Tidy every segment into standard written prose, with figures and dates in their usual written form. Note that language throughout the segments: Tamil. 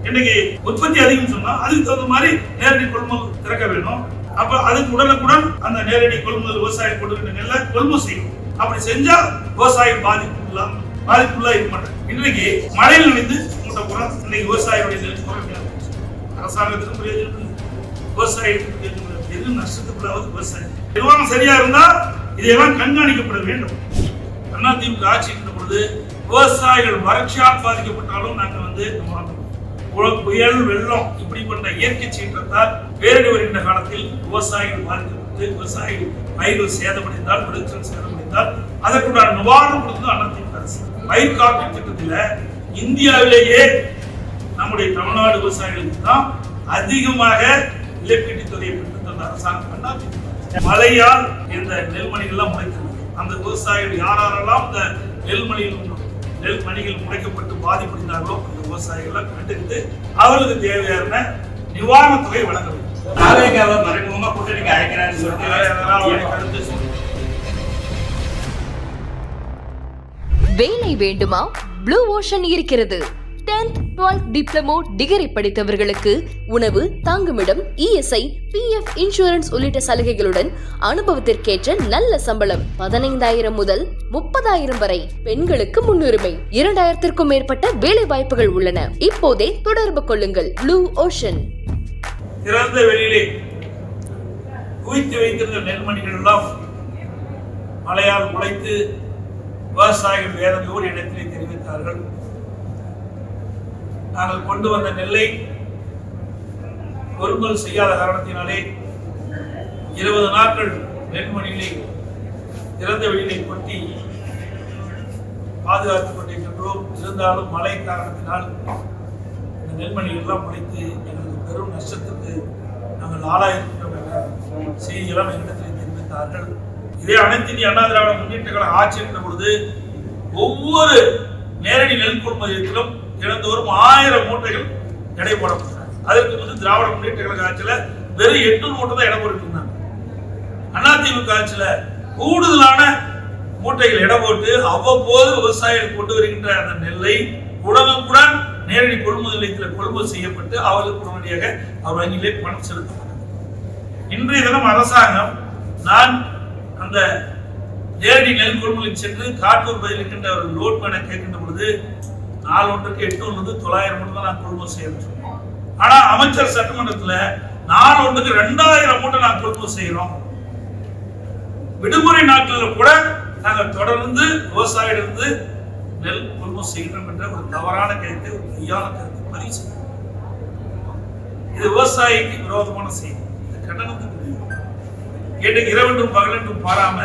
இன்னைக்கு உற்பத்தி அதிகம் சொன்னா அதுக்கு தகுந்த மாதிரி நேரடி கொள்முதல் திறக்க வேணும். அப்ப அதுக்கு உடனுக்குடன் அந்த நேரடி கொள்முதல் விவசாயம் கொண்டு நெல்லை கொள்முதல் செய்யும். அப்படி செஞ்சா விவசாயம் பாதிப்புள்ளா இருக்க மாட்டாங்க. இன்னைக்கு மழையில் நினைந்து மூட்டை போற இன்னைக்கு விவசாயிகளுடைய நெல் அரசாங்கத்துக்கும் பிரயோஜனம், விவசாயத்துக்கு எது நஷ்டத்துக்குள்ளாவது விவசாயம். நிர்வாகம் சரியா இருந்தா இதையெல்லாம் கண்காணிக்கப்பட வேண்டும். அதிமுக ஆட்சி இருந்த பொழுது விவசாயிகள் வறட்சியால் பாதிக்கப்பட்டாலும் நாங்கள் புயல் வெள்ளம் இப்படிப்பட்ட இயற்கை சீற்றத்தால் பேரிடி வருகின்ற காலத்தில் விவசாயிகள் பாதிக்கப்பட்டு விவசாயிகள் பயிர்கள் சேதமடைந்தால் விளைச்சல் சேதமடைந்தால் அதற்குண்டான நிவாரணம் கொடுத்தது அதிமுக அரசு. பயிர் காப்பீட்டு திட்டத்தில் இந்தியாவிலேயே நம்முடைய தமிழ்நாடு விவசாயிகளுக்கு தான் அதிகமாக இழப்பீட்டு தொகையை பெற்று தந்த அரசாங்கம் அதிமுக. மழையால் இந்த நெல்மணிகள்லாம் முளைத்தது. அந்த விவசாயிகள் யாரெல்லாம் இந்த நெல்மணிகள் முளைக்கப்பட்டு பாதிப்படைந்தார்களோ அந்த விவசாயிகளை கண்டறிந்து அவர்களுக்கு தேவையான நிவாரண தொகை வழங்க வேண்டும். மறைமுகமா கூட்டணிக்கு அழைக்கிறான்னு சொல்லிட்டு வேலை வேண்டுமா? ப்ளூ ஓஷன் இருக்கிறது. 10th 12th டிப்ளமோ டிகிரி படித்தவர்களுக்கு உணவு, தங்குமிடம், இஎஸ்ஐ, பிஎஃப், இன்சூரன்ஸ் உள்ளிட்ட சலுகைகளுடன் அனுபவத்திற்கேற்ற நல்ல சம்பளம் 15,000 முதல் 30,000 வரை. பெண்களுக்கு முன்னுரிமை. 2,000க்கும் மேற்பட்ட வேலை வாய்ப்புகள் உள்ளன. இப்போதே தொடர்பு கொள்ளுங்கள். Blue ocean. திறந்த வெளியிலே குவித்து வைத்திருந்த நெல்மணிகள் எல்லாம் மழையால் முளைத்து விவசாயிகள் வேதனையோடு இடத்திலே தெரிவித்தார்கள். நாங்கள் கொண்டு வந்த நெல்லை கொள்முதல் செய்யாத காரணத்தினாலே 20 நாட்கள் நெல்மணிகளை திறந்த வெளியிலே கொட்டி பாதுகாத்துக் கொண்டிருக்கின்றோம். இருந்தாலும் மழை காரணத்தினால் இந்த நெல்மணிகள் எல்லாம் முளைத்து எங்களுக்கு பெரும் நஷ்டத்துக்கு நாங்கள் ஆளாயிருக்கின்றோம் என்ற செய்தியெல்லாம் என்னிடத்தில் தெரிவித்தார்கள். இதே அனைத்து இந்திய அண்ணா திராவிட முன்னேற்ற கழக ஆட்சி என்ற பொழுது ஒவ்வொரு நேரடி நெல் கொள்முதலிலும் தினந்தோறும் 1000 மூட்டைகள் எடை போடப்பட்டாங்க. அதற்கு வந்து திராவிட முன்னேற்ற கழக ஆட்சியில வெறும் 800 மூட்டை தான் எடை போட்டுருந்தாங்க. அதிமுக ஆட்சியில கூடுதலான மூட்டைகள் எடை போட்டு அவ்வப்போது விவசாயிகள் கொண்டு வருகின்ற அந்த நெல்லை உடனுக்குடன் நேரடி கொள்முதல் நிலையத்தில் கொள்முதல் செய்யப்பட்டு அவர்களுக்கு உடனடியாக அவர் வங்கியிலே பணம் செலுத்தப்பட்டது. இன்றைய தினம் அரசாங்கம் நான் அந்த நேரடி நெல் கொள்முதலில் சென்று காட்டூர் பதில் இருக்கின்ற ஒரு லோட்மேனை கேட்கின்ற பொழுது 4 ஒன்றுக்கு 800 வந்து 900 மூட்டை தான் நான் கொள்முதல் செய்யணும். ஆனா அமைச்சர் சட்டமன்றத்தில் 4 ஒன்றுக்கு 2000 மூட்டை நான் கொள்முதல் செய்யறோம். விடுமுறை நாட்களில் கூட நாங்கள் தொடர்ந்து விவசாயிலிருந்து நெல் கொள்முதல் செய்யணும் என்ற ஒரு தவறான கருத்தை, ஒரு பொய்யான கருத்தை பதிவு செய்யும். இது விவசாயிக்கு விரோதமான செய்தி. இது கண்டனத்துக்கு இன்றைக்கு இரவென்றும் பகலென்றும் பாராம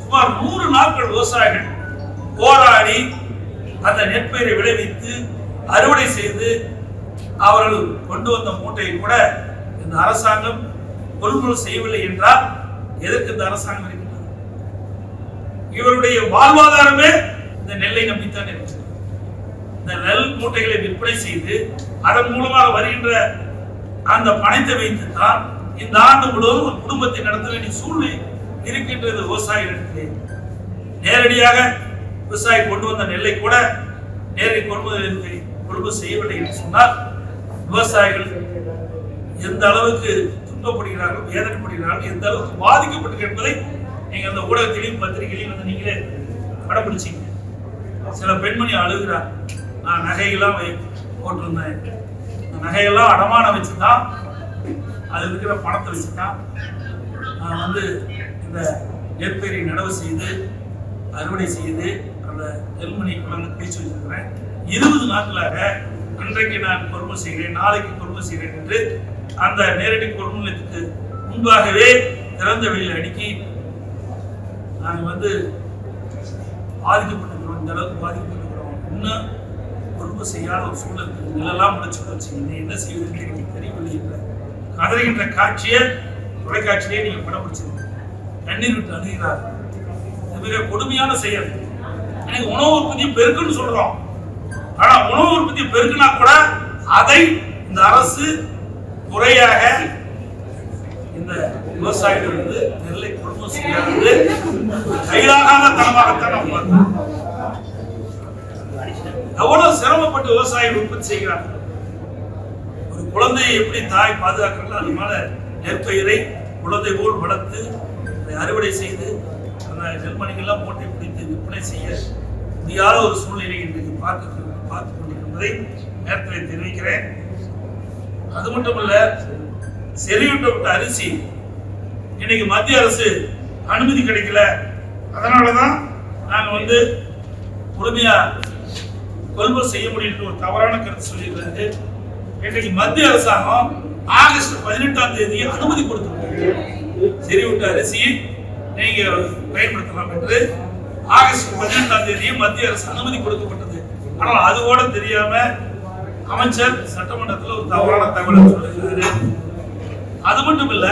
சுமார் 100 நாட்கள் விவசாயிகள் போராடி அந்த நெற்பயிரை விளைவித்து அறுவடை செய்து அவர்கள் கொண்டு வந்த மூட்டையை கூட இந்த அரசாங்கம் கொள்முதல் செய்யவில்லை என்றால் எதற்கு இந்த அரசாங்கம் இருக்கின்றது? இவருடைய வாழ்வாதாரமே இந்த நெல்லை நம்பித்தான் இருக்கிறது. இந்த நெல் மூட்டைகளை விற்பனை செய்து அதன் மூலமாக வருகின்ற அந்த பணத்தை வைத்துத்தான் இந்த ஆண்டு முழுவதும் ஒரு குடும்பத்தை நடத்த வேண்டிய சூழ்நிலை இருக்கின்றது. விவசாயிகளிடத்திலே நேரடியாக விவசாயி கொண்டு வந்த நெல்லை கூட நேரடி கொள்முதல் செய்யவில்லை என்று சொன்னால் விவசாயிகள் எந்த அளவுக்கு துன்பப்படுகிறார்கள், வேதனைப்படுகிறார்கள், எந்த அளவுக்கு பாதிக்கப்பட்டு என்பதை நீங்க அந்த ஊடகத்திலையும் பத்திரிகையிலையும் வந்து நீங்களே கடைபிடிச்சீங்க. சில பெண்மணி அழுகிறார், நான் நகையெல்லாம் போட்டிருந்தேன், நகையெல்லாம் அடமானம் வச்சுதான், அது இருக்கிற பணத்தை வச்சுதான் நான் வந்து இந்த நெற்பயிரை நடவு செய்து அறுவடை செய்து அந்த நெல்மணி குழந்தை பேச்சு வச்சிருக்கிறேன். 20 நாட்களாக இன்றைக்கு நான் கொள்முதல் செய்கிறேன், நாளைக்கு கொள்முதல் செய்கிறேன் என்று அந்த நேரடி கொள்முதலுக்கு முன்பாகவே திறந்த வெளியில் அடுக்கி நாங்கள் வந்து பாதிக்கப்பட்டிருக்கிறோம். இந்த அளவுக்கு பாதிக்கப்பட்டிருக்கிறோம். இன்னும் கொள்முதல் செய்யாத ஒரு சூழல் நிலெல்லாம் முளைச்சு போச்சு, என்ன செய்வதற்கு எங்களுக்கு தெரியவில்லை என்ற கதறுகின்ற காட்சியை தொலைக்காட்சியிலே நீங்க படம் பிடிச்சிருக்கீங்க. கண்ணீர் விட்டு அழுகிறார். மிக கொடுமையான செயல். எனக்கு உணவு உற்பத்தி பெருக்குன்னு சொல்றோம், ஆனா உணவு உற்பத்தி பெருக்குனா கூட அதை இந்த அரசு முறையாக இந்த விவசாயிகள் வந்து நெல்லை கொள்முதல் செய்யாது கையிலாகாத தனமாகத்தான் நம்ம பார்த்தோம். எவ்வளவு சிரமப்பட்டு விவசாயிகள் உற்பத்தி செய்கிறார்கள். ஒரு குழந்தையை எப்படி தாய் பாதுகாக்கிறாங்களோ அது மேல நெற்பயிரை குழந்தை போல் வளர்த்து அதை அறுவடை செய்து அந்த நெல்மணிகள்லாம் மூட்டை பிடித்து விற்பனை செய்ய முடியாத ஒரு சூழ்நிலை இன்றைக்கு பார்த்து கொண்டிருப்பதை நேரத்தில் தெரிவிக்கிறேன். அது மட்டுமல்ல, செறியூட்டப்பட்ட அரிசி இன்னைக்கு மத்திய அரசு அனுமதி கிடைக்கல. அதனாலதான் நாங்க முழுமையா கொள்முதல் செய்ய முடியும் ஒரு தவறான கருத்து சொல்லியிருக்காரு. இன்றைக்கு மத்திய அரசாங்கம் ஆகஸ்ட் 18ஆம் தேதி அனுமதி கொடுத்திருக்காங்க. செறிவூட்ட அரிசி நீங்க பயன்படுத்தலாம் என்று ஆகஸ்ட் 18ஆம் தேதி மத்திய அரசு அனுமதி கொடுக்கப்பட்டது. ஆனால் அது கூட தெரியாம அமைச்சர் சட்டமன்றத்தில் ஒரு தவறான தகவலை சொல்லியிருக்காரு. அது மட்டும் இல்ல,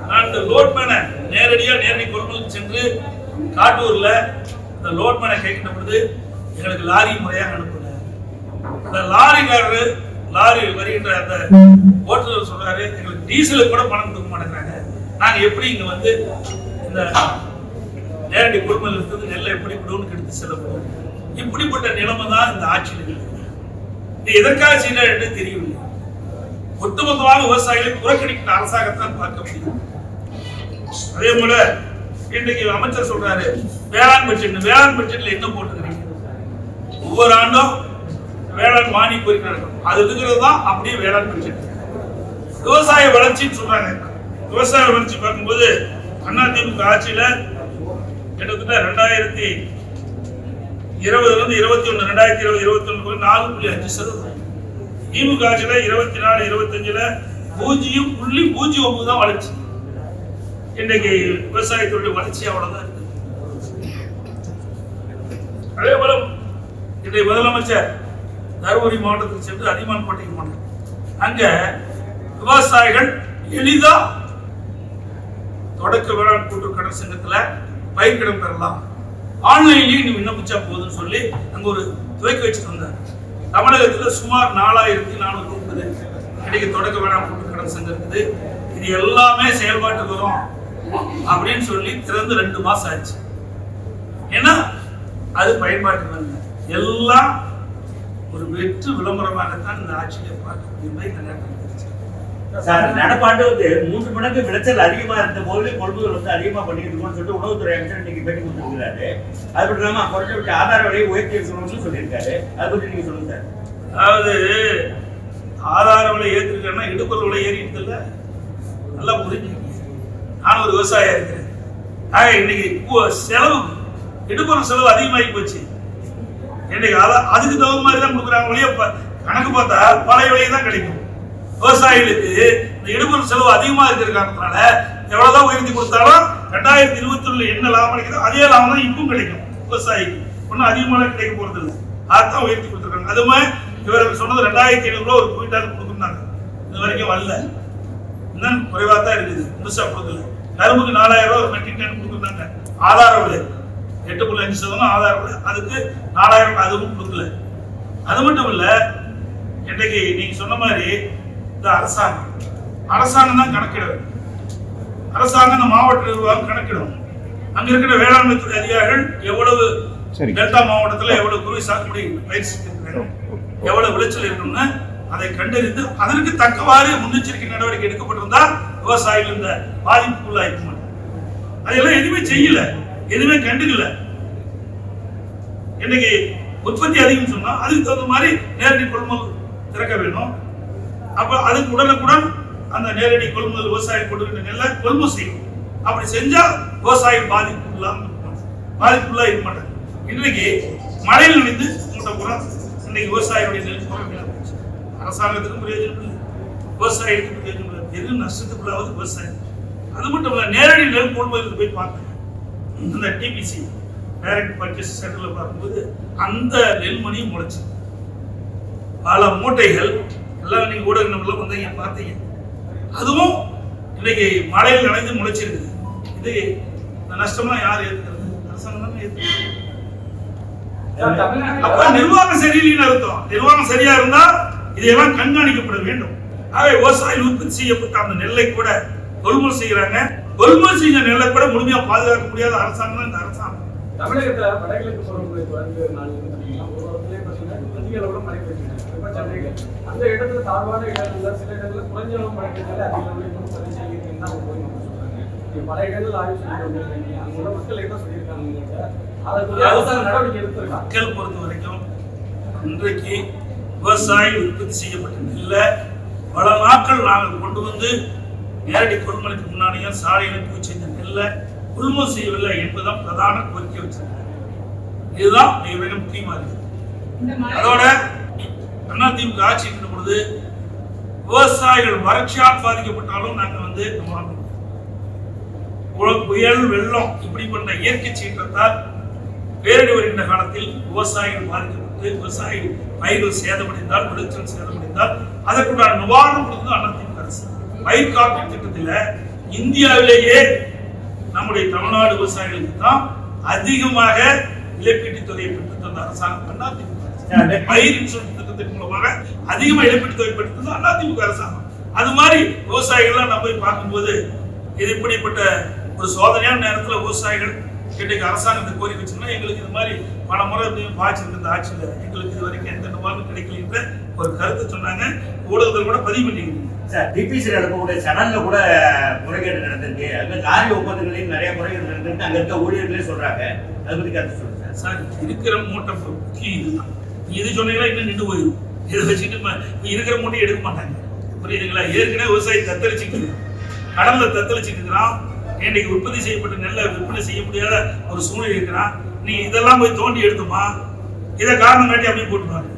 நான் இந்த லோட்மேனை நேரடி கொள்முதல் சென்று காட்டூர்ல இந்த லோட்மேனை கேட்கிற பொழுது எங்களுக்கு லாரி முறையாக அனுப்புங்க. அந்த லாரி வருகின்ற அந்த ஓட்டுநர் சொல்றாரு, எங்களுக்கு டீசலுக்கு கூட பணம் கொடுக்க மாட்டேங்கிறாங்க. நாங்க எப்படி இங்க இந்த நேரடி கொள்முதல் இருக்கிறது நெல்லை எப்படி விடுவோம்னு எடுத்து செல்லப்படும். இப்படிப்பட்ட நிலைமை தான் இந்த ஆட்சியில் இருக்கு. இது எதற்காக செய்யறாரு என்று தெரியவில்லை. ஒட்டுமொத்தமாக விவசாயிகளை புறக்கணிக்கிற அரசாங்கத்தான் பார்க்க முடியும். அதே போல இன்றைக்கு அமைச்சர் சொல்றாரு வேளாண் பட்ஜெட்ல என்ன போட்டுக்கிறீங்க? ஒவ்வொரு ஆண்டும் வேளாண் மானிய கோரிக்கை நடக்கும். அது இருக்கிறது தான் அப்படியே வேளாண் பட்ஜெட். விவசாய வளர்ச்சின்னு சொல்றாங்க. விவசாய வளர்ச்சி பார்க்கும்போது அதிமுக ஆட்சியில கிட்டத்தட்ட 2020 21 2020 4.5%. திமுக ஆட்சியில 24 25ல 0.09 தான் வளர்ச்சி. இன்றைக்கு விவசாயத்துடைய வளர்ச்சி அவ்வளவுதான் இருக்கு. அதே போல இன்றைய முதலமைச்சர் தருமபுரி மாவட்டத்துக்கு சென்று அதியமான்கோட்டைக்கு போனார். அங்க விவசாயிகள் எளிதா தொடக்க வேளாண் கூட்டுறவு கடன் சங்கத்துல பயிர்க்கடன் பெறலாம், ஆன்லைன்லயே நீ விண்ணப்பிச்சா போதுன்னு சொல்லி அங்க ஒரு துவக்கி வச்சுட்டு வந்தார். தமிழகத்துல சுமார் 4430 இன்னைக்கு தொடக்க வேளாண் கூட்டுறவு கடன் சங்கம் இருக்குது. இது எல்லாமே செயல்பாட்டுக்கு வரும் அப்படின்னு சொல்லி திறந்து 2 மாசம் ஆச்சு. ஏன்னா அது பயன்பாட்டுக்கு வரல. எல்லாம் ஒரு வெற்று விளம்பரமாகத்தான் இந்த ஆட்சியை பார்க்க முடியுமே. இந்த நேரத்தில் நடப்பாண்டு 3 மடங்கு விளைச்சல் அதிகமா இருந்த போது கொள்முதல் அதிகமா பண்ணிட்டு இருக்கோம்னு சொல்லிட்டு உணவுத்துறை அமைச்சர் இன்னைக்கு பேட்டி கொடுத்திருக்கிறாரு. அது மட்டும் இல்லாம குறைஞ்சபட்ச ஆதார விலையை உயர்த்தி இருக்கணும்னு சொல்லியிருக்காரு. அதை பற்றி நீங்க சொல்லுங்க சார். அதாவது ஆதார விலை ஏற்றிருக்கேன்னா இடுப்பொருள் விலை ஏறிட்டு இல்ல, நல்லா புரிஞ்சுக்கீங்க. நான் ஒரு விவசாயியா இருக்கிறேன். ஆக இன்னைக்கு செலவு இடுப்பொருள் செலவு அதிகமாகி போச்சு. இன்னைக்கு அதுக்கு தகுந்த மாதிரி தான் கொடுக்குறாங்க. வழியா கணக்கு பார்த்தா பழைய விலையை தான் கிடைக்கும். விவசாயிகளுக்கு இந்த இடுபொருள் செலவு அதிகமா இருக்கிற காரணத்தினால எவ்வளவுதான் உயர்த்தி கொடுத்தாலும் 2021 என்ன லாபம் கிடைக்குதோ அதே லாபம் தான் இப்பவும் கிடைக்கும். விவசாயிக்கு ஒன்னும் அதிகமான கிடைக்க போறது இல்லை. அதான் உயர்த்தி கொடுத்துருக்காங்க. அதுவுமே இவர்கள் சொன்னது 2500 ரூபாய் ஒரு குவிண்டால் கொடுக்குறாங்க. இது வரைக்கும் வரல, இன்னும் குறைவா தான் இருக்குது. முழுசா கொடுக்கல. கரும்புக்கு 4000 ரூபாய் ஒரு மெட்ரிக் டன் கொடுக்குறாங்க. ஆதார விலை 8.5% ஆதார விலை, அதுக்கு 4000 அதுவும் கொடுக்கல. அது மட்டும் இல்ல, இன்னைக்கு நீங்க சொன்ன மாதிரி அரசாங்கம் தான் கணக்கிடும். அரசாங்கம் இந்த மாவட்ட நிர்வாகம் கணக்கிடும். அங்க இருக்கிற வேளாண்மை துறை அதிகாரிகள் எவ்வளவு டெல்டா மாவட்டத்தில் எவ்வளவு குறுவை சாகுபடி பயிற்சி எவ்வளவு விளைச்சல் இருக்கணும்னு அதை கண்டறிந்து அதற்கு தக்கவாறு முன்னெச்சரிக்கை நடவடிக்கை எடுக்கப்பட்டிருந்தா விவசாயிகள் இந்த பாதிப்புக்குள்ள இருக்க மாட்டாங்க. அதெல்லாம் எதுவுமே செய்யல, எதுவுமே கண்டுக்கல. இன்னைக்கு உற்பத்தி அதிகம் சொன்னா அதுக்கு தகுந்த மாதிரி நேரடி கொள்முதல் திறக்க வேணும். அப்ப அதுக்கு உடனுக்குடன் அந்த நேரடி கொள்முதல் விவசாயம் கொண்டு நெல்லை கொள்முதல் செய்யும். அப்படி செஞ்சா விவசாயம் பாதிப்புள்ளா இருக்க மாட்டாங்க. இன்றைக்கு மழையில் விழுந்து மூட்டை இன்னைக்கு விவசாயியுடைய நெல் அரசாங்கத்துக்கும் பிரயோஜனம் இல்லை, விவசாயிகளுக்கும் பிரயோஜனம் இல்லை. பெரும் நஷ்டத்துக்குள்ளாவது விவசாயம். அது மட்டும் இல்ல, நேரடி நெல் கொள்முதலுக்கு போய் பார்த்தேன். இந்த டிபிசி டைரக்ட் பர்ச்சேஸ் சென்டர்ல பார்க்கும்போது அந்த நெல்மணியும் முளைச்சு பல மூட்டைகள் எல்லாம் நீங்க ஊடகங்கள்ல வந்தீங்க பார்த்தீங்க. அதுவும் இன்னைக்கு மழையில் நனைந்து முளைச்சிருக்குது. இது இந்த நஷ்டமா யார் ஏத்துக்கிறது? அரசாங்கம் தான் ஏத்துக்கிறது. அப்ப நிர்வாகம் சரியில்லைன்னு அர்த்தம். நிர்வாகம் சரியா இருந்தா இதையெல்லாம் கண்காணிக்கப்பட வேண்டும். ஆகவே விவசாயிகள் உற்பத்தி செய்யப்பட்ட அந்த நெல்லை கூட கொள்முதல் செய்யறாங்க. கொள்முதல் செஞ்ச நெல்லை கூட முழுமையா பாதுகாக்க முடியாத அரசாங்கம் தான் இந்த அரசாங்கம். தமிழகத்துல வடகிழக்கு பருவமழை தொடர்ந்து நாள் ஒரு வாரத்திலே அதிக அளவுல மழை பெய்யுது. சந்தைகள் அந்த இடத்துல தாழ்வான இடங்கள்ல சில இடங்கள்ல குறைஞ்ச மழைக்கால அதிக சரி செய்யுங்கன்னு தான் அவங்க சொல்றாங்க. பல இடங்கள் ஆய்வு செய்து வந்திருக்காங்க. அங்குள்ள மக்கள் என்ன சொல்லியிருக்காங்க, அதுக்குரிய அரசாங்க நடவடிக்கை எடுத்திருக்காங்க. மக்கள் பொறுத்த வரைக்கும் இன்றைக்கு விவசாயம் உற்பத்தி செய்யப்பட்ட நெல்லை பல நாட்கள் நாங்கள் கொண்டு வந்து நேரடி கொள்முதலுக்கு முன்னாடியே சாலையில தூக்கி செஞ்ச நெல்லை கொள்முதல் செய்யவில்லை என்பதுதான் பிரதான கோரிக்கை வச்சிருக்காங்க. இதுதான் மிக மிக முக்கியமா இருக்கு. அதோட அதிமுக ஆட்சி இருக்கிற பொழுது விவசாயிகள் வறட்சியால் பாதிக்கப்பட்டாலும் நாங்க வந்து புயல் வெள்ளம் இப்படிப்பட்ட இயற்கை சீற்றத்தால் பேரடி வருகின்ற காலத்தில் விவசாயிகள் பாதிக்கப்பட்டு விவசாயிகள் பயிர்கள் சேதமடைந்தால் விளைச்சல் சேதமடைந்தால் அதற்குண்டான நிவாரணம் கொடுத்தது அதிமுக அரசு. பயிர் காப்பீட்டு திட்டத்தில் இந்தியாவிலேயே நம்முடைய தமிழ்நாடு விவசாயிகளுக்கு தான் அதிகமாக இழப்பீட்டுத் தொகையை பெற்று தந்த அரசாங்கம் அதிமுக அரசு. பயிர் இன்சூரன்ஸ் திட்டத்தின் மூலமாக அதிகமாக இழப்பீட்டுத் தொகை பெற்று தந்த அதிமுக அரசாங்கம். அது மாதிரி விவசாயிகள்லாம் நம்ம போய் பார்க்கும்போது இது இப்படிப்பட்ட ஒரு சோதனையான நேரத்தில் விவசாயிகள் இன்றைக்கு அரசாங்கத்தை கோரி வச்சுன்னா எங்களுக்கு இது மாதிரி பல முறை பாய்ச்சிருந்த இந்த ஆட்சியில் எங்களுக்கு இது வரைக்கும் எந்த நிவாரணம் கிடைக்கல என்ற ஒரு கருத்தை சொன்னாங்க. ஊடகத்தில் கூட பதிவு பண்ணிக்கிறீங்க சார். டிபிசி நடக்கக்கூடிய சடன்ல கூட முறைகேடு நடந்திருக்கு. அங்க காரி ஒப்பந்தங்களையும் நிறைய முறைகேடு நடந்திருக்கு. அங்க இருக்க ஊழியர்களே சொல்றாங்க. அதை பத்தி கருத்து சொல்லுங்க சார். இருக்கிற மூட்டை முக்கியம் இதுதான். இது சொன்னீங்களா இன்னும் நின்று போயிடும். இதை வச்சுட்டு இருக்கிற மூட்டை எடுக்க மாட்டாங்க. புரியுதுங்களா? ஏற்கனவே விவசாயி தத்தளிச்சுட்டு கடல்ல தத்தளிச்சுட்டு இருக்கிறான். இன்னைக்கு உற்பத்தி செய்யப்பட்ட நெல்லை விற்பனை செய்ய முடியாத ஒரு சூழ்நிலை இருக்கிறான். நீ இதெல்லாம் போய் தோண்டி எடுத்துமா, இதை காரணம் காட்டி அப்படியே போட்டுருவாங்க.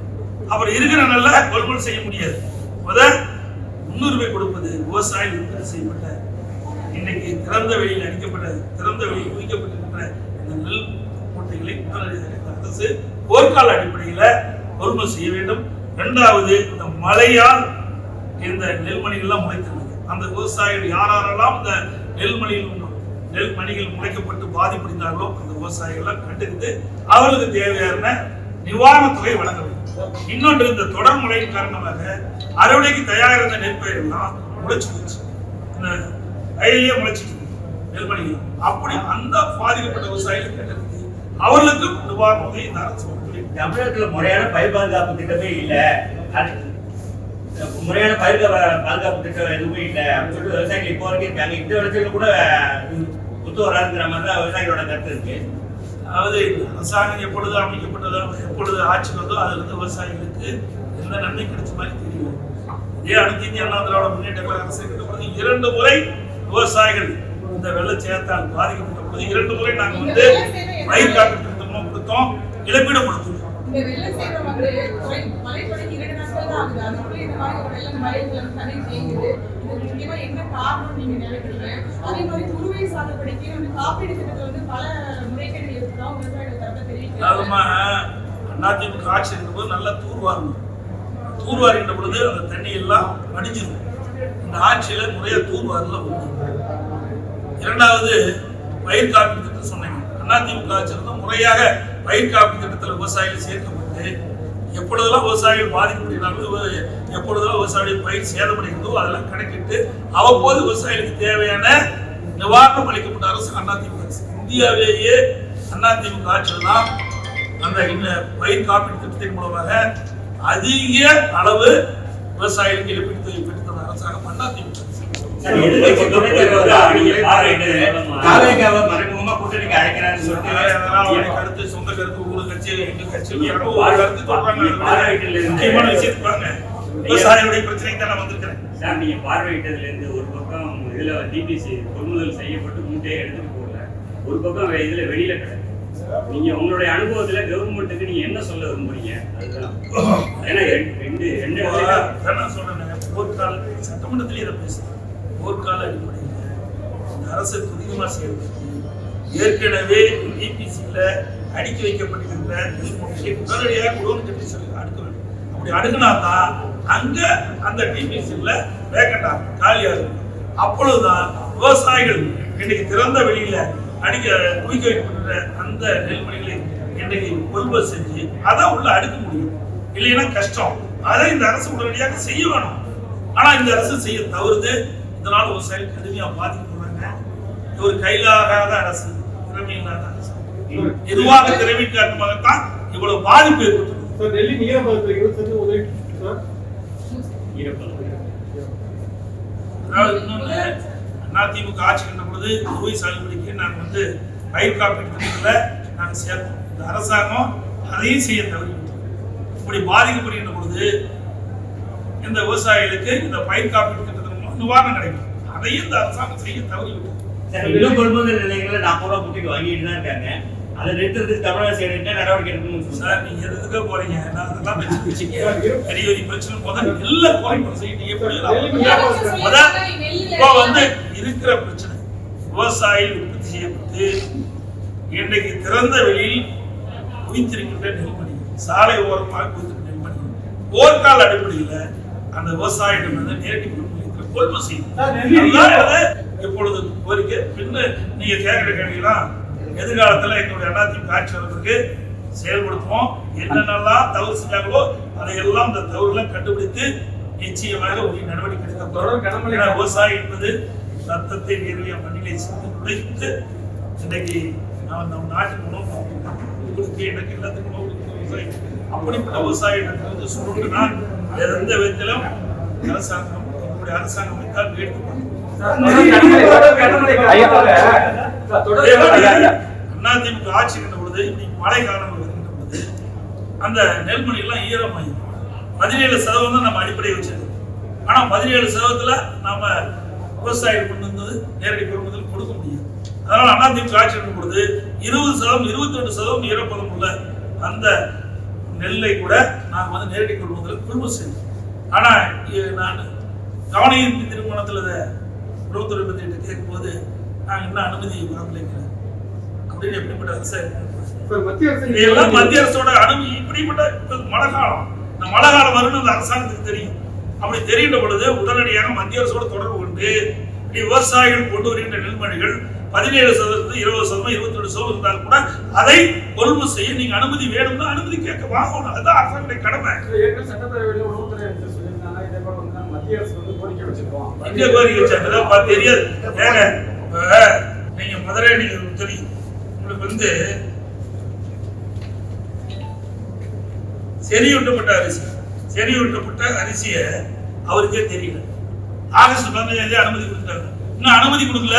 அப்புறம் இருக்கிற நெல்லை கொள்முதல் செய்ய முடியாது. முன்னுரிமை கொடுப்பது விவசாயிகள் உற்பத்தி செய்யப்பட்ட இன்னைக்கு திறந்த வெளியில் அடிக்கப்பட்ட திறந்த வெளியில் குவிக்கப்பட்டிருக்கின்ற இந்த நெல் மூட்டைகளை அரசு போர்க்கால அடிப்படையில் கொள்முதல் செய்ய வேண்டும். இரண்டாவது, இந்த மழையால் இந்த நெல்மணிகள்லாம் முளைத்திருந்தது. அந்த விவசாயிகள் யாரெல்லாம் இந்த நெல்மணிகள் முளைக்கப்பட்டு பாதிப்படைந்தார்களோ அந்த விவசாயிகள் கண்டறிந்து அவர்களுக்கு தேவையான நிவாரண தொகை வழங்க வேண்டும். இன்னொன்று, இந்த தொடர் மழையின் காரணமாக அறுவடைக்கு தயாராக இருந்த நெற்பயிரெல்லாம் முளைச்சு போச்சு. இந்த வயலையே முளைச்சிட்டு நெல்மணிகள். அப்படி அந்த பாதிக்கப்பட்ட விவசாயிகள் கண்டறிந்து அவர்களுக்கு நிவாரண தொகை இந்த அரசு. தமிழகத்தில் முறையான பயிர் பாதுகாப்பு திட்டமே இல்லை, முறையான பயிர் பாதுகாப்பு திட்டம் எதுவுமே இல்லை அப்படின்னு சொல்லிட்டு விவசாயிகள் இப்போ வரைக்கும் இருக்காங்க. இந்த இடத்துல கூட ஒத்து வராதுங்கிற மாதிரி தான் விவசாயிகளோட கருத்து இருக்கு. அதாவது அரசாங்கம் எப்பொழுது அமைக்கப்பட்டதோ எப்பொழுது ஆட்சி வந்தோ அதுல இருந்து விவசாயிகளுக்கு எந்த நன்மை கிடைச்ச மாதிரி தெரியல. இதே அனைத்து இந்திய அண்ணா திராவிட முன்னேற்ற கழக அரசு இருக்கிற 2 முறை விவசாயிகள் இந்த வெள்ளச்சேதத்தால் பாதிக்கப்பட்ட பொழுது 2 முறை நாங்கள் வந்து பயிர் காப்பீட்டு திட்டமும் கொடுத்தோம், இழப்பீடு கொடுத்தோம். இந்த வெள்ள சேதம் வந்து மழை தொடங்கி 2 நாட்கள் தான் ஆகுது. அதுக்குள்ள இந்த மாதிரி ஒரு வெள்ளம் மழைகள் தண்ணி தேங்குது. இது முக்கியமா என்ன காரணம் நீங்க நினைக்கிறீங்க? அதே மாதிரி குறுவை சாகுபடிக்கு வந்து காப்பீடு திட்டத்தில் வந்து பல முறைகேடுகள் இருக்கிறோம் விவசாயிகள் தரப்ப தெரிவிக்கிறாங்க. அதுமா அதிமுக ஆட்சி இருக்கும்போது நல்லா தூர்வாரணும். தூர்வாரின்ற பொழுது அந்த தண்ணி எல்லாம் வடிஞ்சிடும். இந்த ஆட்சியில முறையா தூர்வாரல ஒண்ணு. இரண்டாவது, பயிர் காப்பீடு திட்டம் சொன்னீங்க. அதிமுக ஆட்சியில் முறையாக பயிர் காப்பீட்டு திட்டத்தில் விவசாயிகள் சேர்க்கப்பட்டு எப்பொழுதெல்லாம் விவசாயிகள் பாதிக்கப்படுகிறார்களோ எப்பொழுதெல்லாம் விவசாயிகள் பயிர் சேதமடைகிறதோ அதெல்லாம் கணக்கிட்டு அவ்வப்போது விவசாயிகளுக்கு தேவையான நிவாரணம் அளிக்கப்பட்ட அரசு அதிமுக அரசு. இந்தியாவிலேயே அதிமுக ஆட்சியில் தான் அந்த பயிர் காப்பீட்டு திட்டத்தின் மூலமாக அதிக அளவு விவசாயிகளுக்கு இழப்பீட்டு தொகை பெற்று தந்த அரசாங்கம் அதிமுக அரசு. கருத்து சொந்த கருத்து உங்களுக்கு கட்சி எங்க கட்சி கருத்து முக்கியமான விஷயத்துக்கு விவசாயிகளுடைய பிரச்சனைக்கு தான் நான் வந்திருக்கிறேன். சார், நீங்க பார்வையிட்டதுல இருந்து ஒரு பக்கம் இதுல டிபிசி கொள்முதல் செய்யப்பட்டு மூட்டையை எடுத்துட்டு போகல, ஒரு பக்கம் இதுல வெளியில கிடக்கு. நீங்க உங்களுடைய அனுபவத்துல கவர்மெண்ட்டுக்கு நீங்க என்ன சொல்ல விரும்புறீங்க? அதுதான் ஏன்னா நான் சொல்றேன், போர்க்கால சட்டமன்றத்திலே இதை பேசுறேன். போர்க்கால அடிப்படையில் இந்த அரசு துரிதமாக செயல்படுத்தி ஏற்கனவே டிபிசியில் அடுக்கி வைக்கப்பட்டிருக்கின்ற நெல்முட்டையை உடனடியாக குடோன் கட்டி சொல்லி அடுக்க வேண்டும். அப்படி அடுக்கினா தான் அங்க அந்த டிபிசியில் வேக்கண்டா காலியாக இருக்கும். அப்பொழுதுதான் விவசாயிகள் இன்னைக்கு திறந்த வெளியில குவிக்க வைக்கப்பட்ட அந்த நெல்மணிகளை இன்றைக்கு கொள்முதல் செஞ்சு அதை உள்ள அடுக்க முடியும். இல்லைன்னா கஷ்டம். அதை இந்த அரசு உடனடியாக செய்ய வேணும். ஆனா இந்த அரசு செய்ய தவறுது. இதனால விவசாயிகள் கடுமையா பாதிக்கப்படுறாங்க. ஒரு கையிலாகாத அரசு, திறமையில்லாத அரசு. எதுவாக திறமை காரணமாகத்தான் இவ்வளவு பாதிப்பு ஏற்பட்டுள்ளது. டெல்லி நீரமரத்தில் 25 அதாவது இன்னொன்று, அதிமுக ஆட்சி கண்ட பொழுது குறுவை சாகுபடிக்கு நாங்கள் வந்து பயிர் காப்பீட்டு திட்டத்தில் நாங்கள் சேர்த்தோம். இந்த அரசாங்கம் அதையும் செய்ய தவறிவிட்டோம். இப்படி பாதிக்கப்படுகின்ற பொழுது இந்த விவசாயிகளுக்கு இந்த பயிர் காப்பீட்டு திட்டத்தின் மூலம் நிவாரணம் கிடைக்கும். அதையும் இந்த அரசாங்கம் செய்ய தவறிவிட்டோம். இன்னும் கொள்முதல் நிலையங்களை 40 ரூபா குட்டிக்கு வாங்கிட்டு தான் இருக்காங்க. அதை நிறுத்துறதுக்கு தமிழக அரசு என்ன நடவடிக்கை எடுக்கணும்னு சார், நீங்க எதுக்கு போறீங்க? நான் அதெல்லாம் பெரிய பிரச்சனை முதல்ல எல்லாம் குறைக்கணும் செய்யிட்டு எப்படி இப்போ வந்து இருக்கிற பிரச்சனை விவசாயிகள் உற்பத்தி செய்யப்பட்டு இன்றைக்கு திறந்த வெளியில் குவித்திருக்கின்ற நெல்மணி, சாலை ஓரமாக குவித்திருக்கிற நெல்மணி போர்க்கால அடிப்படையில் அந்த விவசாயிகள் வந்து நேரடி கொள்முதல் செய்யும். எப்பொழுது கோரிக்கை பின்ன நீங்க கேட்கிற கேள்விலாம் எதிர்காலத்தில் எங்களுடைய அதிமுக ஆட்சி வருவதற்கு செயல்படுத்துவோம். என்னென்னலாம் தவறு செஞ்சாங்களோ அதையெல்லாம் இந்த தவறுகளை கண்டுபிடித்து நிச்சயமாக ஒரு நடவடிக்கை எடுக்கப்படும். விவசாயி என்பது ரத்தத்தை வேர்வைய மண்ணிலை சிந்து நுழைத்து இன்றைக்கு நாம் நம் நாட்டின் உணவு உங்களுக்கு எனக்கு எல்லாத்துக்கும் உணவு கொடுக்கிற விவசாயி. அப்படிப்பட்ட விவசாயிடத்தில் வந்து சொல்லணும்னா எந்த விதத்திலும் அரசாங்கம் எங்களுடைய அரசாங்கம் வைத்தால் வேடிக்கை அதிமுக ஆட்சி கண்ட பொழுது இன்னைக்கு மழை காலங்கள் வருகின்ற பொழுது அந்த நெல்மணி எல்லாம் ஈரமாயிரும். 17% நம்ம அடிப்படை வச்சிருக்கோம். ஆனா 17% நாம விவசாயிகள் கொண்டு வந்தது நேரடி கொள்முதல் கொடுக்க முடியும். அதனால அதிமுக ஆட்சி கண்ட பொழுது 20% 22% ஈரப்பதம் உள்ள அந்த நெல்லை கூட நாங்க வந்து நேரடி கொள்முதல் கொள்முதல் செய்யணும். ஆனா நான் கவனஈர்ப்பு திருமணத்துல உணவுத்துறை பத்தி கேட்கும் போது நாங்க இன்னும் அனுமதி வாங்கலைங்கிறேன் அப்படின்னு எப்படிப்பட்ட மத்திய அரசோட அனுமதி இப்படிப்பட்ட மழை காலம், இந்த மழை காலம் வரும்னு அந்த அரசாங்கத்துக்கு தெரியும். அப்படி தெரிகின்ற பொழுது உடனடியாக மத்திய அரசோட தொடர்பு கொண்டு விவசாயிகள் கொண்டு வருகின்ற நெல்மணிகள் 17%, 20%, 22% இருந்தால் கூட அதை கொள்முதல் செய்ய நீங்க அனுமதி வேணும்னா அனுமதி கேட்க வாங்கணும். அதுதான் அரசாங்கத்துடைய கடமை. சட்டப்பேரவையில் உணவுத்துறை சொல்லியிருந்தாங்க, இதே போல வந்து மத்திய அரசு வந்து கோரிக்கை வச்சிருக்கோம். இங்கே கோரிக்கை வச்சாங்க தெரியாது. ஏங்க நீங்க மதுரை நீங்க தெரியும், உங்களுக்கு வந்து செறியூட்டப்பட்ட அரிசியை அவருக்கே தெரியல. ஆகஸ்ட் 15 அனுமதி கொடுத்தாங்க. இன்னும் அனுமதி கொடுக்கல.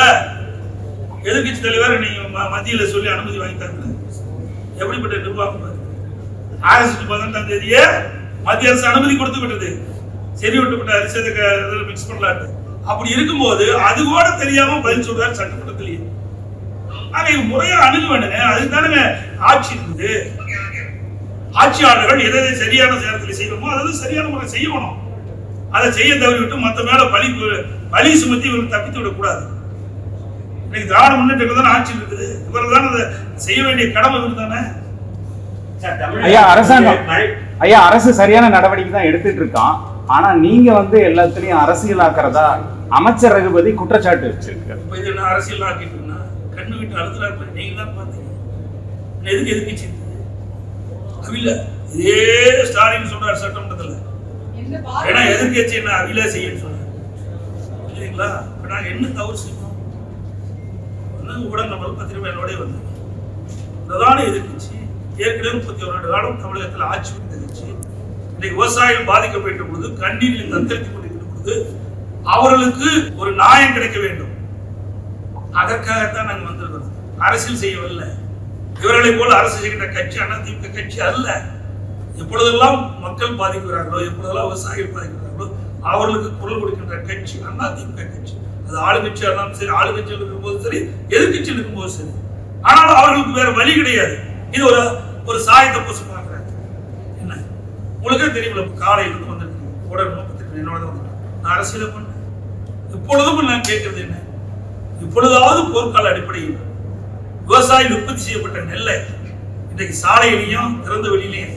எதிர்கட்சி தலைவர் நீங்க மத்தியில சொல்லி அனுமதி வாங்கி தரல. எப்படிப்பட்ட நிர்வாகம்? ஆகஸ்ட் 15 மத்திய அரசு அனுமதி கொடுத்து விட்டது செறியூட்டப்பட்ட அரிசி மிக்ஸ் பண்ணலாட்டு. அப்படி இருக்கும்போது அது கூட தெரியாம பதில் சொல்றாரு சட்டமன்றத்திலேயே. ஆக முறையா அணுக வேண்டுங்க. அதுக்கு தானுங்க ஆட்சி இருக்குது. ஆட்சியாளர்கள் எதை சரியான நேரத்தில் செய்யணுமோ அதாவது சரியான முறை செய்யணும். அதை செய்ய தவறிவிட்டு மற்ற மேல பலி சுமத்தி இவர்கள் தப்பித்து விடக்கூடாது. இன்னைக்கு திராவிட முன்னேற்ற தானே ஆட்சி இருக்குது. இவர்கள் தான் அதை செய்ய வேண்டிய கடமை தானே. ஐயா அரசு சரியான நடவடிக்கை தான் எடுத்துட்டு இருக்கான். ஆனா நீங்க வந்து எல்லாத்துலயும் அரசியலாக்குறதா அமைச்சர் ரகுபதி குற்றச்சாட்டு வச்சிருக்காரு. இப்ப இது என்ன அரசியல் ஆக்கிட்டுனா கண்ணு விட்டு அழுத்துறாரு. நீங்க தான் பாத்தீங்க. எதுக்கு எதிர்க்கட்சி அவில இதே ஸ்டாலின் சொல்றாரு சட்டமன்றத்துல. ஏன்னா எதிர்க்கட்சி என்ன அவில செய்யன்னு சொல்றாரு இல்லைங்களா? நாங்க என்ன தவறு செய்யணும்? ஊடக நம்ம பத்திரிகையோட வந்து பிரதான எதிர்க்கட்சி ஏற்கனவே 31 ஆண்டு காலம் தமிழகத்தில் ஆட்சி புரிந்த கட்சி. இன்னைக்கு விவசாயிகள் பாதிக்கப்பட்ட பொழுது கண்ணீரில் தத்தளித்துக் கொண்டிருக்கிற பொழுது அவர்களுக்கு ஒரு நியாயம் கிடைக்க வேண்டும். அதற்காகத்தான் நாங்கள் வந்திருக்கிறோம். அரசியல் செய்யவில்லை. இவர்களை போல அரசு செய்கின்ற கட்சி அதிமுக கட்சி அல்ல. எப்பொழுதெல்லாம் மக்கள் பாதிக்கிறார்களோ, எப்பொழுதெல்லாம் விவசாயிகள் பாதிக்கிறார்களோ அவர்களுக்கு குரல் கொடுக்கின்ற கட்சி அதிமுக கட்சி. அது ஆளுங்கட்சியா இருந்தாலும் சரி, ஆளுங்கட்சியில் இருக்கும்போது சரி, எதிர்கட்சியில் இருக்கும்போது சரி. ஆனால் அவர்களுக்கு வேற வழி கிடையாது. இது ஒரு சாயத்தை பூச பார்க்கிறாங்க. என்ன உங்களுக்கே தெரியுமில்ல, காலையில இருந்து வந்துட்டு உடனே என்னோட நான் அரசியல பண்ண இப்பொழுதும் நான் கேட்கறது என்ன, இப்பொழுதாவது போர்க்கால அடிப்படையில் விவசாயி உற்பத்தி செய்யப்பட்ட நெல்லை இன்றைக்கு சாலையிலையும் திறந்த வெளியிலையும்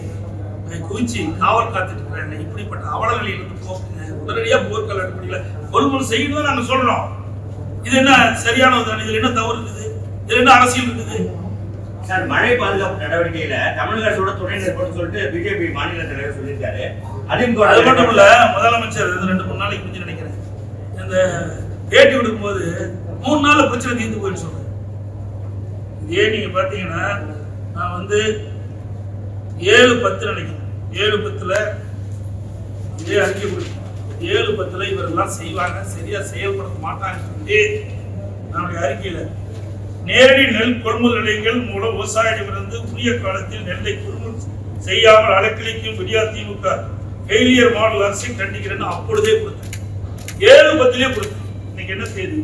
குவிச்சு காவல் காத்துட்டு இருக்கிறாங்க. இப்படிப்பட்ட அவலங்களில் இருந்து போக்குங்க. உடனடியா போர்க்கால அடிப்படையில் கொள்முதல் செய்யணும் நாங்க சொல்றோம். இது என்ன சரியானது தானே? இதுல என்ன தவறு இருக்குது? இதுல என்ன அரசியல் இருக்குது? சார், மழை பாதுகாப்பு நடவடிக்கையில தமிழக அரசோட துணை நிற்போம்னு சொல்லிட்டு பிஜேபி மாநில தலைவர் சொல்லியிருக்காரு. அது மட்டும் இல்ல, முதலமைச்சர் 2-3 நாளைக்கு முந்தி நினைக்கிறேன் இந்த பேட்டி விடுக்கும் போது 3 நாள்ல பிரச்சனை தீர்ந்து போயின்னு சொல்றேன். இதே நீங்க பாத்தீங்கன்னா நான் வந்து 7-10 நினைக்கிறேன். 7-10 இதே அறிக்கை கொடுக்கும் 7-10 இவரெல்லாம் செய்வாங்க, சரியா செயல்படுத்த மாட்டாங்க சொல்லி நம்முடைய அறிக்கையில நேரடி நெல் கொள்முதல் நிலையங்கள் மூலம் விவசாயிகளிடமிருந்து உரிய காலத்தில் நெல்லை கொள்முதல் செய்யாமல் அலக்களிக்கும் விடியா திமுக ஃபெயிலியர் மாடல் அரசை கண்டிக்கிறேன்னு அப்பொழுதே கொடுத்தேன். 7-10 கொடுத்தேன். இன்னைக்கு என்ன தேதி?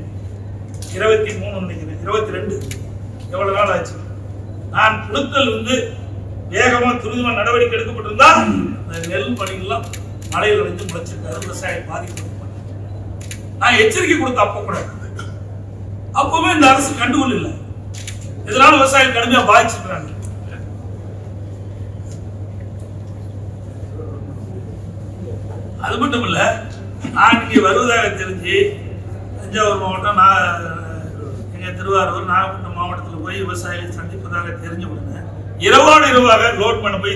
23 நினைக்கிறேன், 22. எவ்வளவு நாள் ஆச்சு? நான் கொடுத்தல் வேகமா துரிதமா நடவடிக்கை எடுக்கப்பட்டிருந்தா நெல் பணிகள்லாம் மழையில் வந்து முளைச்சிருக்காரு, விவசாயம் பாதிக்கப்பட்டு. நான் எச்சரிக்கை கொடுத்த அப்ப கூட அப்பவுமே இந்த அரசு கண்டுகொள்ள இல்லை. இதனால விவசாயம் கடுமையா பாதிச்சிருக்காங்க. அது மட்டும் இல்ல, நான் இங்கே வருவதாக தெரிஞ்சு தஞ்சாவூர் மாவட்டம், எங்க திருவாரூர், நாகப்பட்டினம் மாவட்டத்தில் போய் விவசாயிகளை சந்திப்பதாக தெரிஞ்ச உடனே இரவாக லோட் பண்ண போய்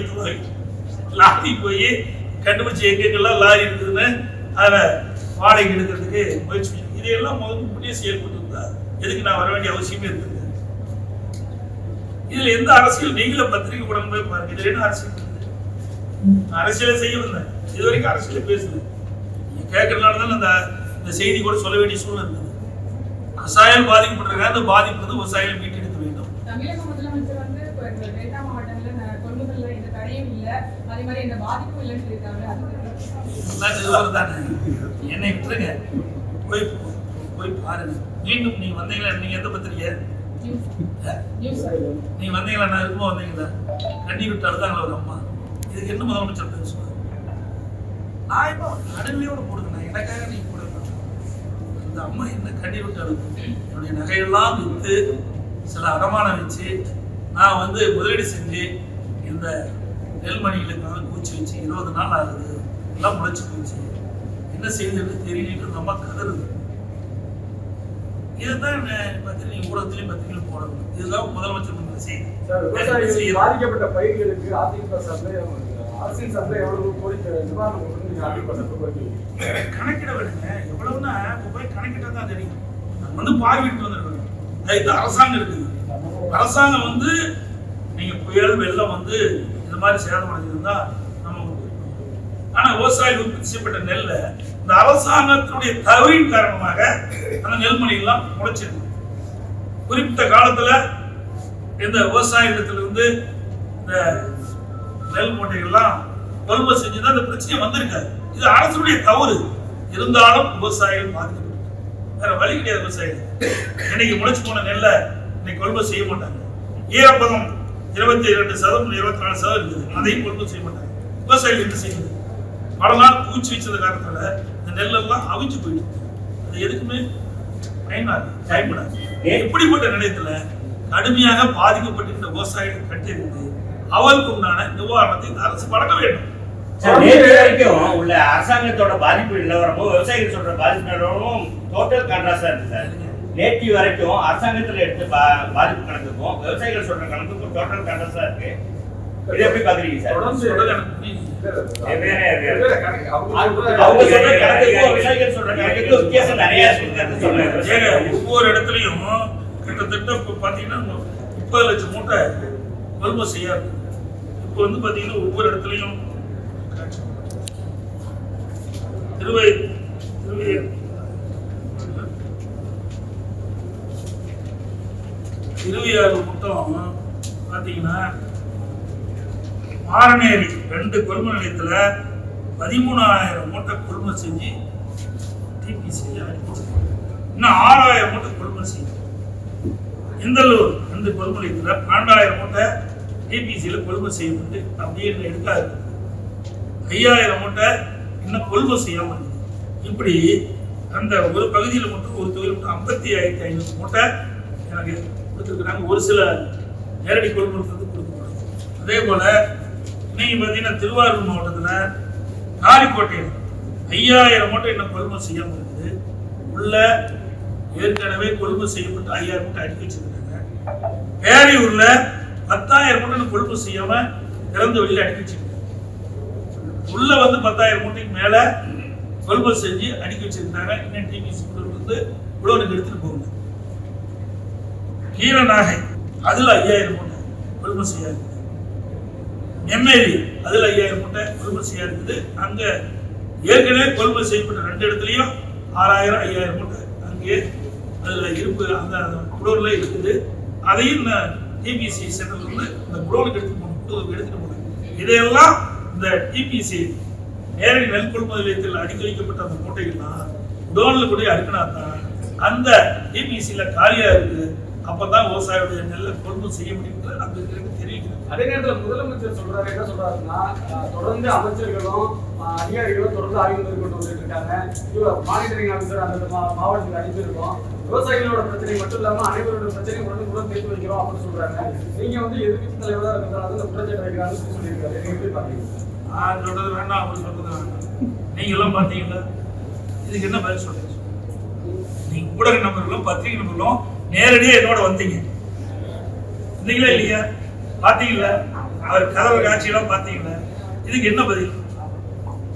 லாரி போய் கண்டுபிடிச்சி எங்கெங்கெல்லாம் லாரி இருக்குதுன்னு அதை வாடகை எடுக்கிறதுக்கு முயற்சி. இதையெல்லாம் முன்னே செயல்பட்டு இருந்தா எதுக்கு நான் வர வேண்டிய அவசியமே இருக்குது? இதுல எந்த அரசியல்? நீங்களும் பத்திரிகை கூட போய் பாருங்க. இதுல என்ன அரசியல்? அரசியலை செய்ய வந்தேன், இது வரைக்கும் அரசியலை பேசல. நீங்க கேட்கறதுனாலதான் இந்த செய்தி கூட சொல்ல வேண்டிய சூழ்நிலை இருந்தது. விவசாயம் பாதிக்கப்பட்டிருக்காங்க, அந்த பாதிப்பு விவசாயிகள் மீட்டெடுக்க வேண்டும். தமிழக முதலமைச்சர் டெல்டா மாவட்டங்கள்ல கொள்முதல்ல எந்த தடையும் இல்லை, அதே மாதிரி எந்த பாதிப்பும் இல்லைன்னு சொல்லியிருக்காங்க. என்னை விட்டுருங்க, போய் போய் பாருங்க. மீண்டும் நீங்க வந்தீங்களா? நீங்க எந்த பத்திரிக்கை? நீங்க வந்தீங்களா? நான் இருக்குமோ வந்தீங்களா? கண்ணி விட்டு அழுதாங்களா ஒரு அம்மா? இதுக்கு என்ன முதலமைச்சர் பேசுவாங்க? நான் இப்போ நடுநிலையோட போடுங்க, எனக்காக நீங்க போட. இந்த அம்மா என்ன கண்ணீர் விட்டு அழுது? என்னுடைய நகையெல்லாம் விற்று சில அடமானம் வச்சு நான் முதலீடு செஞ்சு இந்த நெல்மணிகளுக்காக கூச்சி வச்சு 20 நாள் ஆகுது, எல்லாம் முளைச்சு போச்சு, என்ன செய்யுதுன்னு தெரியல. அந்த அம்மா கதறுது. இதுதான் நீங்க ஊடகத்திலையும் பத்திரிகையிலும் போடணும். இதுதான் முதலமைச்சர் செய்தி. பாதிக்கப்பட்ட பயிர்களுக்கு அதிமுக சார்பில் அரசின் சார்பில் எவ்வளவு கோரிக்கை நிவாரணம் அதிமுக சார்பில் கோரிக்கை கணக்கிட வேணுங்க. எவ்வளவுன்னா போய் கணக்கிட்டா தான் தெரியும். நான் பார்வையிட்டு வந்திருக்கேன். அதுதான் அரசாங்கம் இருக்குது. அரசாங்கம் நீங்க புயல் வெள்ளம் இந்த மாதிரி சேதம் அடைஞ்சிருந்தா நம்ம. ஆனா விவசாயிகள் உற்பத்தி செய்யப்பட்ட நெல்லை இந்த அரசாங்கத்தினுடைய தவறின் காரணமாக அந்த நெல்மணி எல்லாம் முளைச்சிருக்கு. குறிப்பிட்ட காலத்துல இந்த விவசாயத்திலிருந்து இந்த நெல் மூட்டைகள்லாம் கொள்முதல் செஞ்சுதான் இந்த பிரச்சனை வந்திருக்காது. இது அரசுடைய தவறு. இருந்தாலும் விவசாயிகள் பாதிக்கப்பட்டு வேற வழி கிடையாது. விவசாயிகள் இன்னைக்கு முளைச்சு போன நெல்லை இன்னைக்கு கொள்முதல் செய்ய மாட்டாங்க. ஈரப்பதம் 22%, 24% இருக்குது. அதையும் கொள்முதல் செய்ய மாட்டாங்க. விவசாயிகள் என்ன செய்யுது? பல நாள் பூச்சி வச்சது காரணத்தால இந்த நெல்லெல்லாம் அவிஞ்சு போயிட்டு அது எதுக்குமே பயன்படாது. இப்படிப்பட்ட நிலையத்துல கடுமையாக பாதிக்கப்பட்டிருந்த விவசாயிகள் கட்டியிருந்து அவருக்கு உண்டான நிவாரணத்தை இந்த அரசு வழங்க வேண்டும். நேற்று வரைக்கும் உள்ள அரசாங்கத்தோட பாதிப்பு நிலவரமும் விவசாயிகள் சொல்ற பாதிப்பு நிலவரமும் டோட்டல் கான்ட்ராஸ்டா இருக்கு சார். நேற்று வரைக்கும் அரசாங்கத்துல எடுத்து பாதிப்பு கணக்குக்கும் விவசாயிகள் சொல்ற கணக்குக்கும் டோட்டல் கான்ட்ராஸ்டா இருக்கு. இதை எப்படி பாக்குறீங்க சார்? ஒவ்வொரு இடத்துலயும் கிட்டத்தட்ட இப்ப பாத்தீங்கன்னா 30 லட்சம் மூட்டை கொள்முதல் செய்யாது. இப்ப பாத்தீங்கன்னா ஒவ்வொரு இடத்துலயும் 26 மொத்தம் பாத்தீங்கன்னா மாரநேரி 2 கொள்முதல் நிலையத்துல 13,000 மூட்டை கொள்முதல் செஞ்சு டிபிசி இன்னும் 6,000 மூட்டை கொள்முதல் செய்யும். இந்தலூர் 2 கொள்முதல் நிலையத்துல 12,000 மூட்டை டிபிசியில கொள்முதல் செய்யப்பட்டு அப்படியே எடுக்காது. 5,000 மூட்டை இன்னும் கொள்முதல் செய்யாம இருக்கு. இப்படி அந்த ஒரு பகுதியில் மட்டும் ஒரு தொகுதியில் மட்டும் 55,500 மூட்டை எனக்கு கொடுத்துருக்குறாங்க. ஒரு சில நேரடி கொள்முதல் கொடுக்கப்படும். அதே போல நீங்க பாத்தீங்கன்னா திருவாரூர் மாவட்டத்துல காரிக்கோட்டையில் 5,000 மூட்டை இன்னும் கொள்முதல் செய்யாம இருக்குது. உள்ள ஏற்கனவே கொள்முதல் செய்யப்பட்டு 5,000 மூட்டை அடுக்கி வச்சிருக்காங்க. பேரையூர்ல 10,000 மூட்டை கொள்முதல் செய்யாம திறந்த வெளியில அடுக்கி வச்சிருக்காங்க. உள்ள 10,000 மூட்டைக்கு மேல கொள்முதல் செஞ்சு அடுக்கி வச்சிருக்காங்க. இன்னும் டிபிசி உழவனுக்கு எடுத்துட்டு போகணும். கீரநாகை அதுல 5,000 மூட்டை கொள்முதல் செய்ய இருக்குது. நெம்மேலி அதுல 5,000 மூட்டை கொள்முதல் செய்ய இருக்குது. அங்க ஏற்கனவே கொள்முதல் செய்யப்பட்ட 2 இடத்துலையும் 6000 5000 மூட்டை அங்கே அதுல இருப்பு அந்த குடோன்ல இருக்குது. அதையும் டிபிசி சென்டர்ல இருந்து இந்த குடோனுக்கு எடுத்துட்டு போனேன். இதையெல்லாம் இந்த டிபிசி நேரடி நெல் கொள்முதல் நிலையத்தில் அடுக்கி வைக்கப்பட்ட அந்த மூட்டைகள்லாம் குடோன்ல கூட அடுக்கினா தான் அந்த டிபிசியில காலியா இருக்கு. அப்பதான் விவசாயியுடைய நெல்லை கொள்முதல் செய்ய முடியும் அந்த தெரிவிக்கிறது. அதே நேரத்தில் முதலமைச்சர் சொல்றாரு, என்ன சொல்றாருன்னா, தொடர்ந்து அமைச்சர்களும் அதிகாரிகளும் தொடர்ந்து ஆய்வு மேற்கொண்டு வந்துட்டு இருக்காங்க. மானிட்டரிங் ஆஃபீஸர் அந்த மாவட்டத்துக்கு அனுப்பியிருக்கோம். விவசாயிகளோட பிரச்சனை மட்டும் இல்லாம அனைவரோட பிரச்சனையும் உடனுக்குடன் தீர்த்து வைக்கிறோம் அப்படின்னு சொல்றாங்க. நீங்க வந்து எதிர்க்கட்சி தலைவராக இருக்கிறதால இந்த குற்றச்சாட்டு வைக்கிறாங்கன்னு சொல்லியிருக்காரு. நீங்க எப்படி பாத்தீங்க? நான் சொல்றது வேண்டாம், அவர் சொல்றது வேண்டாம். நீங்க எல்லாம் பாத்தீங்களா? இதுக்கு என்ன பதில் சொல்றீங்க? நீங்க ஊடக நபர்களும் பத்திரிகை நபர்களும் நேரடியா என்னோட வந்தீங்க, வந்தீங்களா இல்லையா? பாத்தீங்களா? அவர் கதவு காட்சியெல்லாம் பாத்தீங்களா? இதுக்கு என்ன பதில்?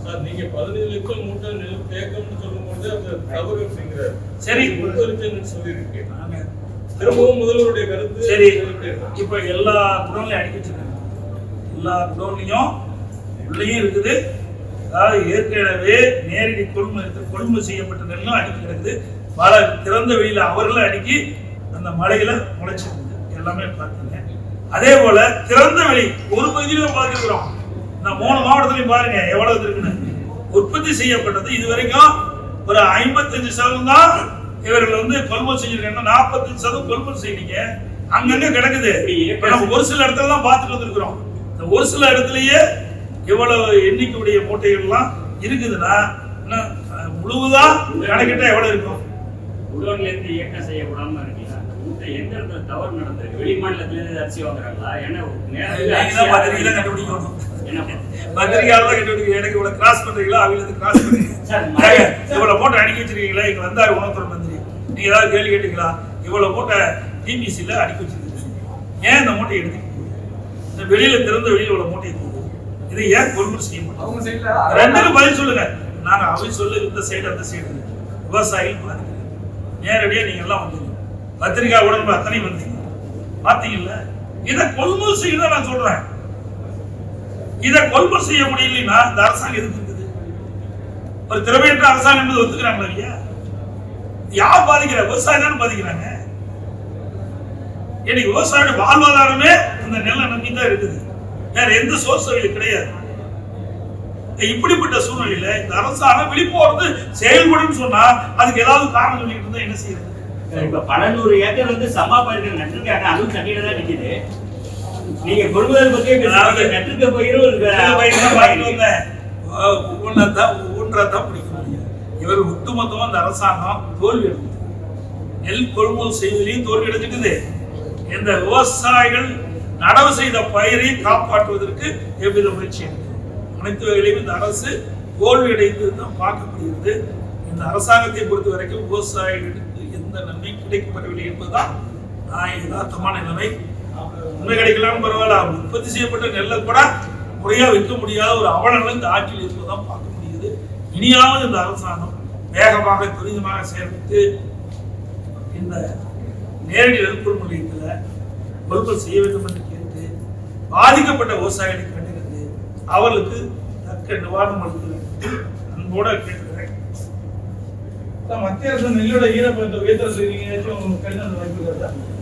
சார், நீங்க 15 லட்சம் மூட்டை நெல் தேக்கம்னு சொல்லும்போது அந்த தவறு அப்படிங்கிறார். சரி, சொல்லியிருக்கேன். திரும்பவும் முதல்வருடைய கருத்து. சரி, இப்ப எல்லா குடோன்லையும் அடிக்க வச்சிருக்காங்க. எல்லா குடோன்லையும் உள்ளேயும் இருக்குது. அதாவது ஏற்கனவே நேரடி கொள்முதல் செய்யப்பட்ட நெல்லும் அடுக்கி கிடக்குது. பல திறந்த வெளியில அவர்களும் அடுக்கி அந்த மலையில முளைச்சிருக்கு. எல்லாமே பார்த்தீங்க. அதே போல திறந்த வெளி ஒரு பகுதியில பார்க்கிறோம். இந்த 3 மாவட்டத்திலையும் பாருங்க எவ்வளவு இருக்குன்னு. உற்பத்தி செய்யப்பட்டது இதுவரைக்கும் ஒரு 55% தான் இவர்கள் வந்து கொள்முதல் செஞ்சிருக்காங்க. 45% கொள்முதல் செய்யறீங்க. அங்கங்க கிடக்குது. இப்ப நம்ம ஒரு சில இடத்துல தான் பார்த்துட்டு வந்திருக்கிறோம். இந்த ஒரு சில இடத்துலயே எவ்வளவு எண்ணிக்கையுடைய மூட்டைகள்லாம் இருக்குதுன்னா முழுவதா கணக்கிட்டா எவ்வளவு இருக்கும்? குடோன்ல இருந்து இயக்கம் செய்யப்படாம இருக்குல்ல, மூட்டை எந்த இடத்துல தவறு நடந்திருக்கு? வெளி மாநிலத்துல இருந்து அரிசி வாங்குறாங்களா? ஏன்னா பத்திரிகையில கண்டுபிடிக்கணும். பத்திரிகையால தான் கண்டுபிடிக்க. எனக்கு இவ்வளவு கிராஸ் பண்றீங்களா? அவங்க கிராஸ் பண்றீங்க. இவ்வளவு மூட்டை அடுக்கி வச்சிருக்கீங்களா? இங்க வந்தாரு உணவுத்துறை மந்திரி, நீங்க ஏதாவது கேள்வி கேட்டீங்களா? இவ்வளவு மூட்டை டிபிசில அடுக்கி வச்சிருக்கீங்க, ஏன் இந்த மூட்டை எடுத்து இந்த வெளியில திறந்த வெளியில இவ்வளவு மூட்டை இருக்குது, இதை ஏன் கொள்முதல் செய்ய மாட்டோம்? அவங்க சைடுல ரெண்டுக்கும் பதில் சொல்லுங்க. நாங்க அவை சொல்லு, இந்த சைடு அந்த சைடு விவசாயிகள் பாதிக்கிறேன். நேரடியா நீங்க எல்லாம் வந்தீங்க, பத்திரிகா உடன்பு அத்தனை வந்தீங்க, பாத்தீங்கல்ல? இதை கொள்முதல் செய்ய நான் சொல்றேன். இதை கொள்முதல் செய்ய முடியலன்னா இந்த அரசாங்கம் எதுக்கு இருக்குது? ஒரு திறமையற்ற அரசாங்கம் என்பது ஒத்துக்கிறாங்களா இல்லையா? யார் பாதிக்கிற? விவசாயம் தானே பாதிக்கிறாங்க. இன்னைக்கு விவசாயோட வாழ்வாதாரமே இந்த நெல்லை நம்பி தான் இருக்குது. வேற எந்த சோர்ஸ் கிடையாது. இப்படிப்பட்ட சூழ்நிலையில இந்த அரசாங்கம் விழிப்போடு செயல்படும் சொன்னா அதுக்கு ஏதாவது காரணம் சொல்லிட்டு இருந்தா என்ன செய்யறது? இப்ப 100 ஏக்கர் வந்து சம்பா பயிர்கள் நட்டிருக்காங்க, அதுவும் தண்ணியில தான் நிக்குது. நீங்க கொள்முதல் பத்தி நட்டிருக்க பயிரும் ஒவ்வொன்றாதான் பிடிக்க முடியும். இவர் ஒட்டுமொத்தமா இந்த அரசாங்கம் தோல்வி அடைஞ்சது. நெல் கொள்முதல் செய்வதிலையும் தோல்வி அடைஞ்சிருக்குது. இந்த விவசாயிகள் நடவு செய்த பயிரை காப்பாற்றுவதற்கு எவ்வித முயற்சி எடுக்கும் அனைத்து வகையிலும் இந்த அரசு தோல்வி அடைந்து தான் பார்க்கப்படுகிறது. இந்த அரசாங்கத்தை பொறுத்த வரைக்கும் விவசாயிகளுக்கு எந்த நன்மை கிடைக்கப்படவில்லை என்பதுதான் யதார்த்தமான நிலைமை. உண்மை கிடைக்கலாம் பரவாயில்ல, உற்பத்தி செய்யப்பட்ட நெல்லை கூட முறையா விற்க முடியாத ஒரு அவலநிலை இந்த ஆட்சியில் இருப்பதான் பார்க்க முடியுது. இனியாவது இந்த அரசாங்கம் வேகமாக துரிதமாக செயல்பட்டு இந்த நேரடி நெல் கொள்முதல் நிலையத்தில் கொள்முதல் செய்ய வேண்டும் என்று கேட்டு பாதிக்கப்பட்ட விவசாயிகளை கண்டிருந்து அவர்களுக்கு தக்க நிவாரணம் அளிக்க அன்போட கேட்டுக்கிறேன். மத்திய அரசு நெல்லோட ஈரப்பதத்தை உயர்த்த செய்வீங்க கடிதம் வாய்ப்பு